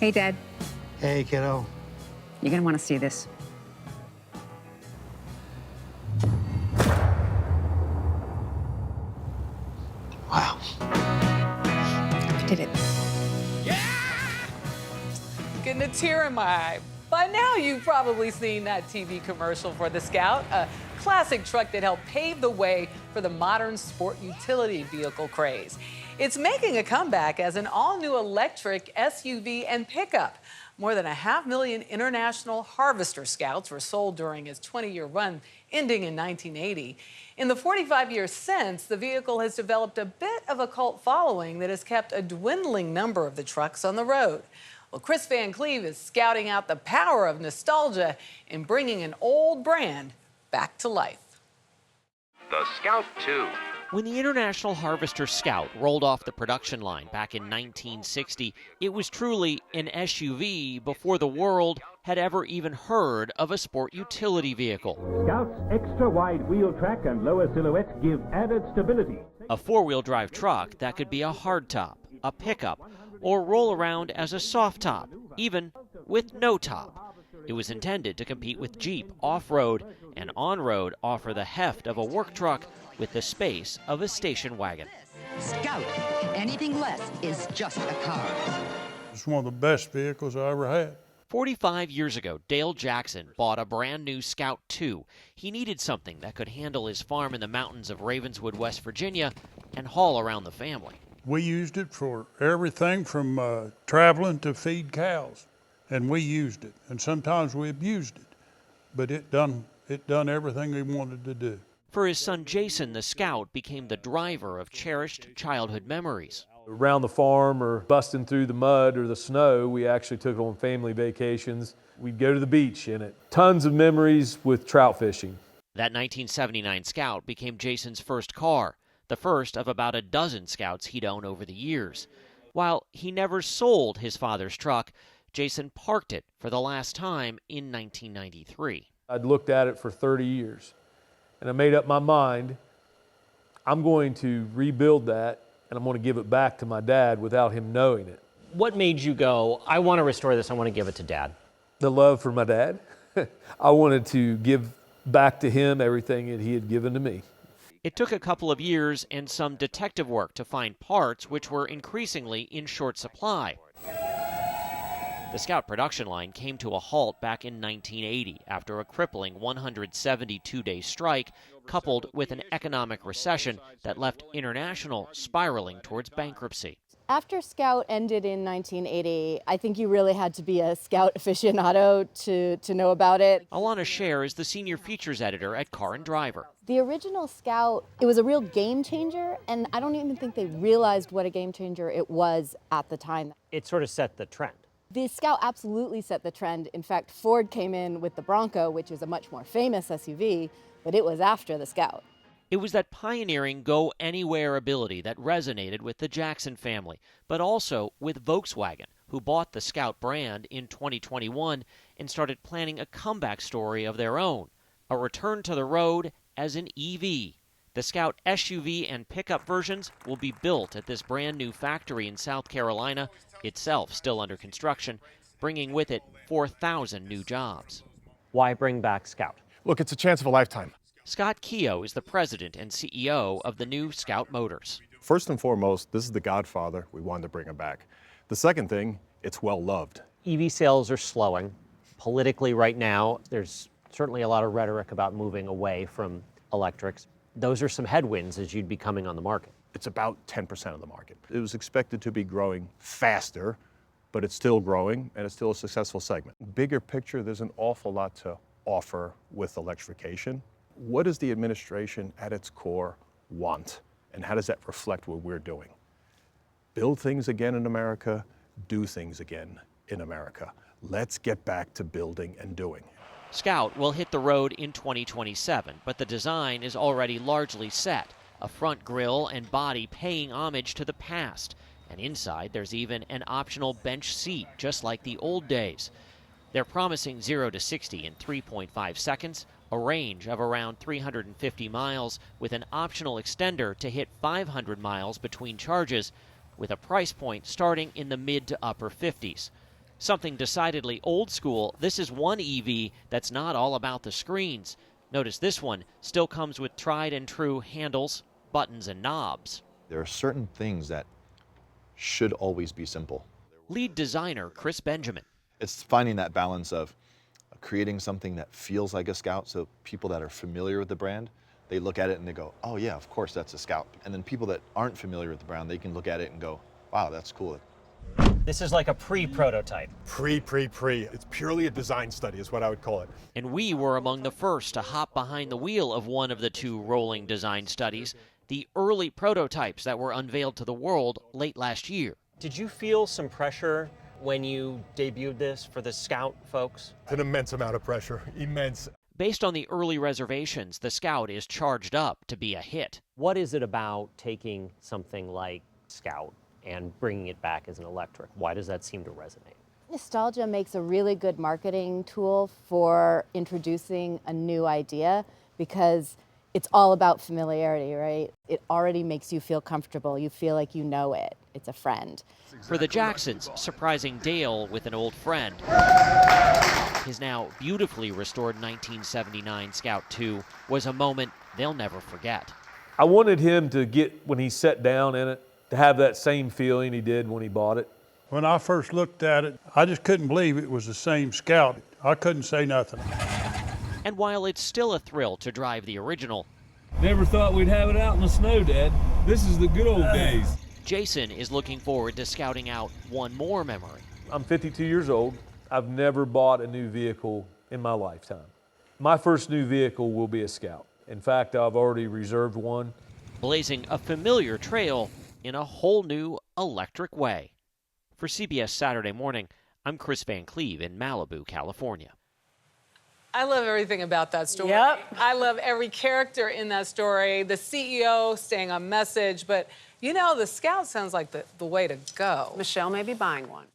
Hey, Dad. Hey, kiddo. You're gonna want to see this. Wow. I did it. Getting a tear in my eye. By now, you've probably seen that TV commercial for the Scout, a classic truck that helped pave the way for the modern sport utility vehicle craze. It's making a comeback as an all-new electric SUV and pickup. More than 500,000 International Harvester Scouts were sold during its 20-year run, ending in 1980. In the 45 years since, the vehicle has developed a bit of a cult following that has kept a dwindling number of the trucks on the road. Well, Chris Van Cleve is scouting out the power of nostalgia in bringing an old brand back to life. The Scout 2. When the International Harvester Scout rolled off the production line back in 1960, it was truly an SUV before the world had ever even heard of a sport utility vehicle. Scout's extra wide wheel track and lower silhouette give added stability. A four-wheel drive truck that could be a hardtop, a pickup, or roll around as a soft top, even with no top. It was intended to compete with Jeep off-road and on-road, offer the heft of a work truck with the space of a station wagon. Scout, anything less is just a car. It's one of the best vehicles I ever had. 45 years ago, Dale Jackson bought a brand new Scout 2. He needed something that could handle his farm in the mountains of Ravenswood, West Virginia, and haul around the family. We used it for everything from traveling to feed cows, and we used it. And sometimes we abused it, but it done everything we wanted to do. For his son Jason, the Scout became the driver of cherished childhood memories. Around the farm or busting through the mud or the snow, we actually took it on family vacations. We'd go to the beach in it. Tons of memories with trout fishing. That 1979 Scout became Jason's first car, the first of about a dozen Scouts he'd owned over the years. While he never sold his father's truck, Jason parked it for the last time in 1993. I'd looked at it for 30 years, and I made up my mind, I'm going to rebuild that, and I'm going to give it back to my dad without him knowing it. What made you go, I want to restore this, I want to give it to Dad? The love for my dad. I wanted to give back to him everything that he had given to me. It took a couple of years and some detective work to find parts which were increasingly in short supply. The Scout production line came to a halt back in 1980 after a crippling 172-day strike coupled with an economic recession that left International spiraling towards bankruptcy. After Scout ended in 1980, I think you really had to be a Scout aficionado to know about it. Alana Scher is the senior features editor at Car and Driver. The original Scout, it was a real game changer, and I don't even think they realized what a game changer it was at the time. It sort of set the trend. The Scout absolutely set the trend. In fact, Ford came in with the Bronco, which is a much more famous SUV, but it was after the Scout. It was that pioneering go-anywhere ability that resonated with the Jackson family, but also with Volkswagen, who bought the Scout brand in 2021 and started planning a comeback story of their own, a return to the road as an EV. The Scout SUV and pickup versions will be built at this brand new factory in South Carolina, itself still under construction, bringing with it 4,000 new jobs. Why bring back Scout? Look, it's a chance of a lifetime. Scott Keogh is the president and CEO of the new Scout Motors. First and foremost, this is the Godfather. We wanted to bring him back. The second thing, it's well loved. EV sales are slowing. Politically right now, there's certainly a lot of rhetoric about moving away from electrics. Those are some headwinds as you'd be coming on the market. It's about 10% of the market. It was expected to be growing faster, but it's still growing and it's still a successful segment. Bigger picture, there's an awful lot to offer with electrification. What does the administration at its core want? And how does that reflect what we're doing? Build things again in America, do things again in America. Let's get back to building and doing. Scout will hit the road in 2027, but the design is already largely set. A front grille and body paying homage to the past. And inside, there's even an optional bench seat, just like the old days. They're promising 0 to 60 in 3.5 seconds, a range of around 350 miles, with an optional extender to hit 500 miles between charges, with a price point starting in the mid to upper 50s. Something decidedly old school, this is one EV that's not all about the screens. Notice this one still comes with tried and true handles, buttons, and knobs. There are certain things that should always be simple. Lead designer Chris Benjamin. It's finding that balance of creating something that feels like a Scout, so people that are familiar with the brand, they look at it and they go, oh yeah, of course that's a Scout. And then people that aren't familiar with the brand, they can look at it and go, wow, that's cool. This is like a pre-prototype. Pre. It's purely a design study is what I would call it. And we were among the first to hop behind the wheel of one of the two rolling design studies, the early prototypes that were unveiled to the world late last year. Did you feel some pressure when you debuted this for the Scout folks? An immense amount of pressure, immense. Based on the early reservations, the Scout is charged up to be a hit. What is it about taking something like Scout and bringing it back as an electric? Why does that seem to resonate? Nostalgia makes a really good marketing tool for introducing a new idea because it's all about familiarity, right? It already makes you feel comfortable. You feel like you know it. It's a friend. For the Jacksons, surprising Dale with an old friend. His now beautifully restored 1979 Scout 2 was a moment they'll never forget. I wanted him to get, when he sat down in it, to have that same feeling he did when he bought it. When I first looked at it, I just couldn't believe it was the same Scout. I couldn't say nothing. And while it's still a thrill to drive the original, Never thought we'd have it out in the snow, Dad. This is the good old days. Jason is looking forward to scouting out one more memory. I'm 52 years old. I've never bought a new vehicle in my lifetime. My first new vehicle will be a Scout. In fact, I've already reserved one. Blazing a familiar trail in a whole new electric way. For CBS Saturday Morning, I'm Chris Van Cleve in Malibu, California. I love everything about that story. Yep. I love every character in that story, the CEO staying on message, but you know, the Scout sounds like the way to go. Michelle may be buying one.